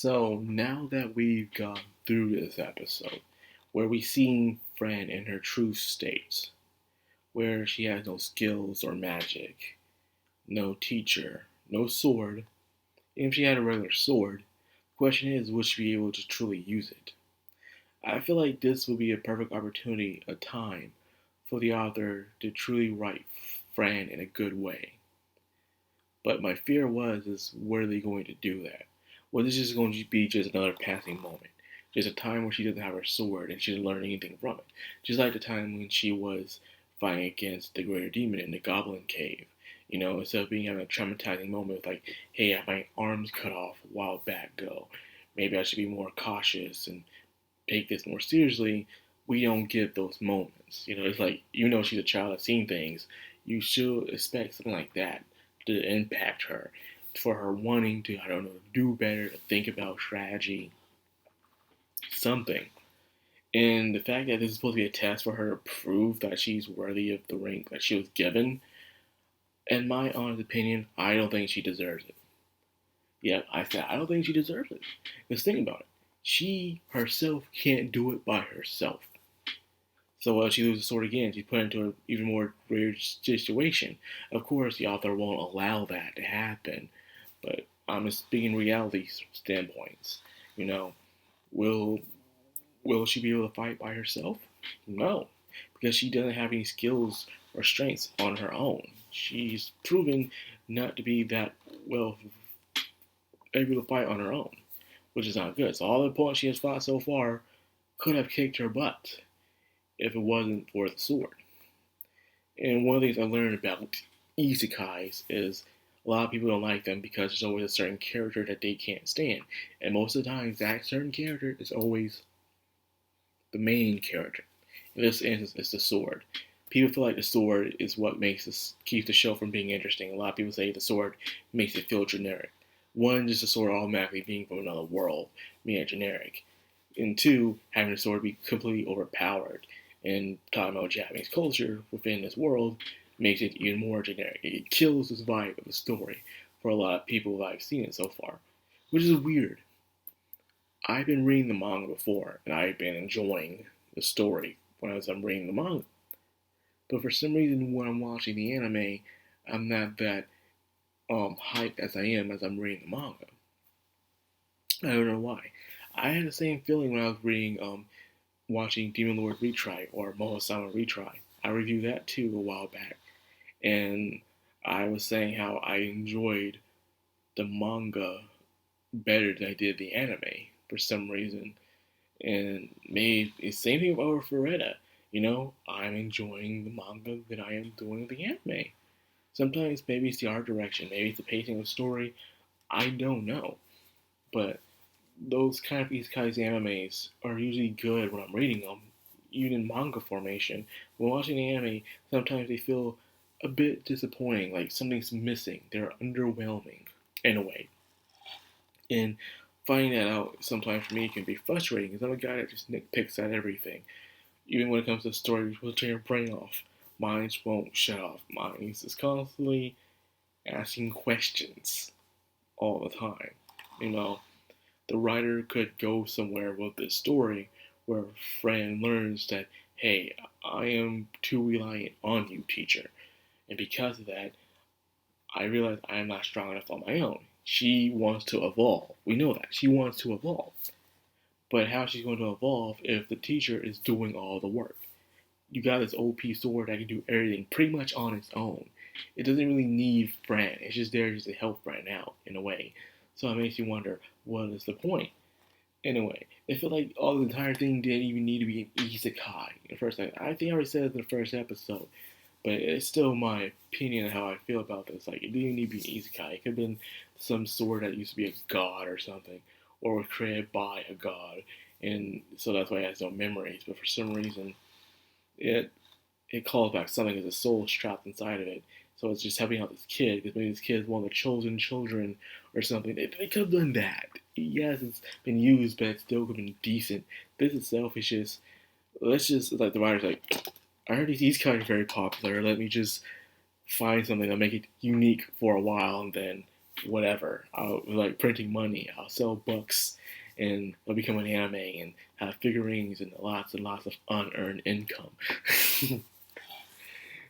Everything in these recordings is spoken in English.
So now that we've gone through this episode, where we've seen Fran in her true state, where she has no skills or magic, no teacher, no sword, even if she had a regular sword, the question is, would she be able to truly use it? I feel like this would be a perfect opportunity, a time, for the author to truly write Fran in a good way. But my fear is were they going to do that? Was this just going to be just another passing moment? Just a time where she doesn't have her sword and she doesn't learn anything from it. Just like the time when she was fighting against the greater demon in the goblin cave. Instead of being having a traumatizing moment like, hey, I had my arms cut off a while back ago. Maybe I should be more cautious and take this more seriously. We don't get those moments. It's like, she's a child that's seen things. You should expect something like that to impact her, for her wanting to, I don't know, do better, to think about strategy, something. And the fact that this is supposed to be a test for her to prove that she's worthy of the rank that she was given, in my honest opinion, I don't think she deserves it. Yeah, I said I don't think she deserves it. Because think about it. She herself can't do it by herself. So when she loses the sword again, she's put into an even more weird situation. Of course, the author won't allow that to happen, but I'm just speaking reality standpoints. You know, will will she be able to fight by herself? No, because she doesn't have any skills or strengths on her own. She's proven not to be that well able to fight on her own, which is not good. So all the points she has fought so far could have kicked her butt if it wasn't for the sword. And one of the things I learned about isekais is a lot of people don't like them because there's always a certain character that they can't stand. And most of the time, that certain character is always the main character. In this instance, it's the sword. People feel like the sword is what keeps the show from being interesting. A lot of people say the sword makes it feel generic. One, just the sword automatically being from another world, being generic. And two, having the sword be completely overpowered. And talking about Japanese culture within this world makes it even more generic. It kills this vibe of the story for a lot of people that I've seen it so far, which is weird. I've been reading the manga before, and I've been enjoying the story when I'm reading the manga. But for some reason, when I'm watching the anime, I'm not that hyped as I am as I'm reading the manga. I don't know why. I had the same feeling when I was watching Demon Lord Retry or Moho-sama Retry. I reviewed that too a while back, and I was saying how I enjoyed the manga better than I did the anime for some reason. And maybe the same thing over Ferretta. I'm enjoying the manga than I am doing the anime. Sometimes maybe it's the art direction, maybe it's the pacing of the story. I don't know. But those kind of isekais animes are usually good when I'm reading them, even in manga formation. When watching the anime, sometimes they feel a bit disappointing, like something's missing. They're underwhelming in a way. And finding that out sometimes for me can be frustrating because I'm a guy that just nitpicks at everything. Even when it comes to the story, you're supposed to turn your brain off. Mine won't shut off. Mine is constantly asking questions all the time. The writer could go somewhere with this story where Fran learns that, hey, I am too reliant on you, teacher. And because of that, I realize I am not strong enough on my own. She wants to evolve. We know that. She wants to evolve. But how she's going to evolve if the teacher is doing all the work? You got this OP sword that can do everything pretty much on its own. It doesn't really need Fran. It's just there just to help Fran out in a way. So it makes you wonder, what is the point? Anyway, I feel like the entire thing didn't even need to be an isekai. I think I already said it in the first episode, but it's still my opinion on how I feel about this. Like, it didn't need to be an isekai. It could have been some sword that used to be a god or something, or was created by a god, and so that's why it has no memories. But for some reason, it calls back something as a soul trapped inside of it. So it's just helping out this kid, because maybe this kid is one of the chosen children or something. They could have done that. Yes, it's been used, but it still could have been decent. This itself is just, like the writer's like, I heard these guys are very popular. Let me just find something that'll make it unique for a while and then whatever. I'll like printing money. I'll sell books, and I'll become an anime and have figurines and lots of unearned income.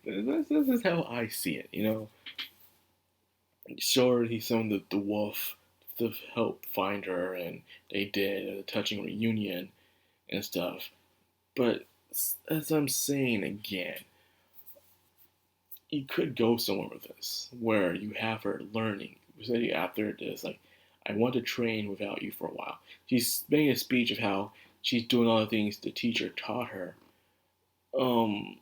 This is how I see it, you know. Sure, he summoned the wolf to help find her, and they did a touching reunion and stuff. But as I'm saying again, you could go somewhere with this where you have her learning. Say after this, like, I want to train without you for a while. She's making a speech of how she's doing all the things the teacher taught her. Um,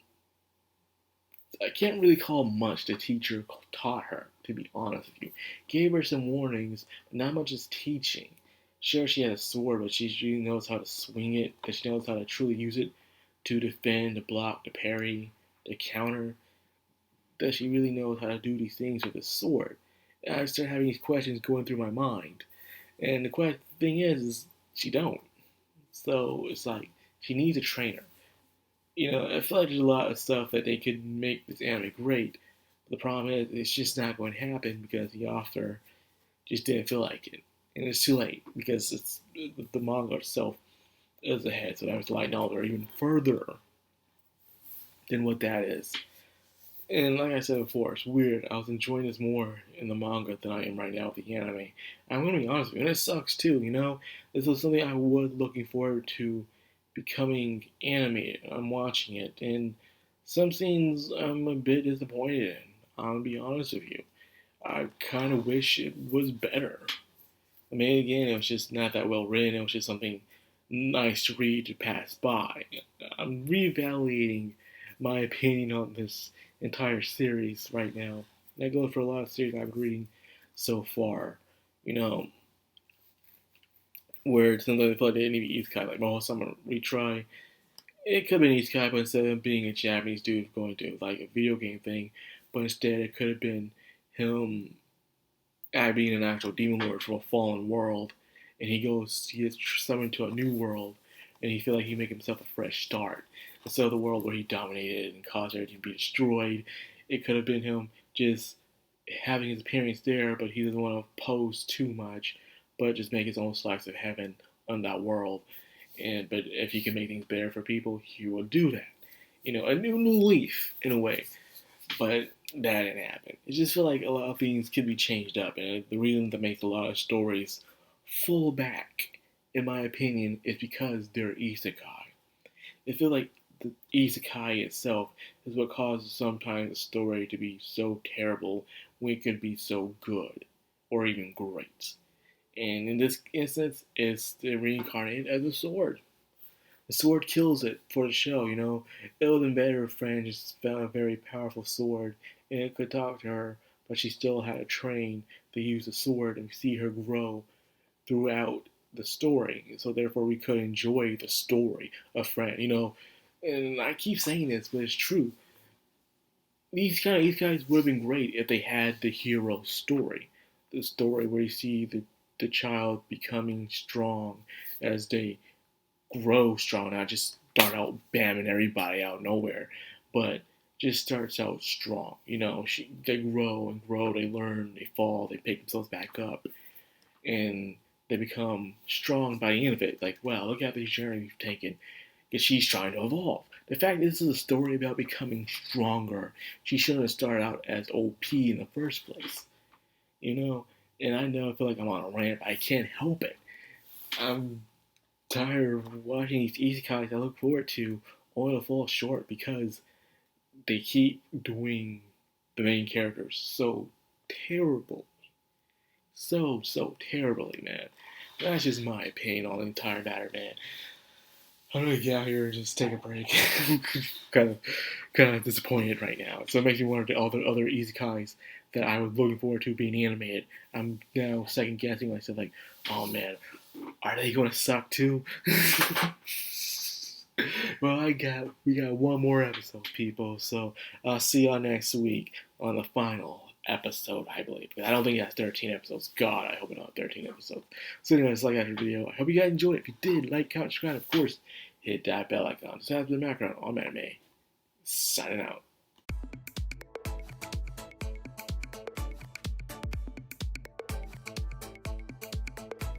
I can't really call much the teacher taught her, to be honest with you. Gave her some warnings, but not much is teaching. Sure, she had a sword, but she really knows how to swing it, because she knows how to truly use it to defend, to block, to parry, to counter. Does she really know how to do these things with a sword? And I start having these questions going through my mind. And the thing is she don't. So it's like, she needs a trainer. You know, I feel like there's a lot of stuff that they could make this anime great. The problem is, it's just not going to happen because the author just didn't feel like it. And it's too late because it's the manga itself is ahead, so that was light novel or even further than what that is. And like I said before, it's weird. I was enjoying this more in the manga than I am right now with the anime. I'm gonna be honest with you, and it sucks too. You know, this was something I was looking forward to becoming animated. I'm watching it, and some scenes I'm a bit disappointed in. I'm gonna be honest with you. I kind of wish it was better. I mean, again, it was just not that well written. It was just something nice to read to pass by. I'm reevaluating my opinion on this entire series right now. And I go for a lot of series I've been reading so far. You know, where sometimes I feel like they need to be isekai. Like, oh, I'm gonna retry. It could have been isekai, but instead of being a Japanese dude going to like a video game thing, but instead it could have been him being an actual demon lord from a fallen world, and he gets summoned to a new world, and he feels like he make himself a fresh start. Instead of the world where he dominated and caused everything to be destroyed, it could have been him just having his appearance there, but he doesn't want to pose too much, but just make his own slice of heaven on that world. And but if he can make things better for people, he will do that. You know, a new leaf in a way. But that didn't happen. It just feel like a lot of things could be changed up, and the reason that makes a lot of stories fall back, in my opinion, is because they're isekai. I feel like the isekai itself is what causes sometimes a story to be so terrible when it could be so good or even great. And in this instance, it's the reincarnated as a sword. The sword kills it for the show, you know. It would have been better if Fran just found a very powerful sword and it could talk to her, but she still had to train to use the sword and see her grow throughout the story. So therefore we could enjoy the story of Fran, you know. And I keep saying this, but it's true. These guys would have been great if they had the hero story. The story where you see the child becoming strong as they grow strong, not just start out bamming everybody out of nowhere, but just starts out strong. You know, they grow and grow, they learn, they fall, they pick themselves back up, and they become strong by the end of it. Like, wow, look at this journey we've taken. Because she's trying to evolve. The fact this is a story about becoming stronger. She shouldn't have started out as OP in the first place. You know? And I know I feel like I'm on a rant, but I can't help it. I'm tired of watching these isekais I look forward to only to fall short because they keep doing the main characters so terrible. So terribly, man. That's just my opinion on the entire matter, man. I'm gonna get out here and just take a break. kind of disappointed right now. So it makes me wonder all the other isekais that I was looking forward to being animated. I'm now second guessing myself, like, oh man, are they gonna suck too? Well, we got one more episode, people. So I'll see y'all next week on the final episode, I believe. I don't think it has 13 episodes. God, I hope it not 13 episodes. So anyways, like that video. I hope you guys enjoyed it. If you did, like, comment, subscribe, of course, hit that bell icon. So that's the background on Anime. Signing out.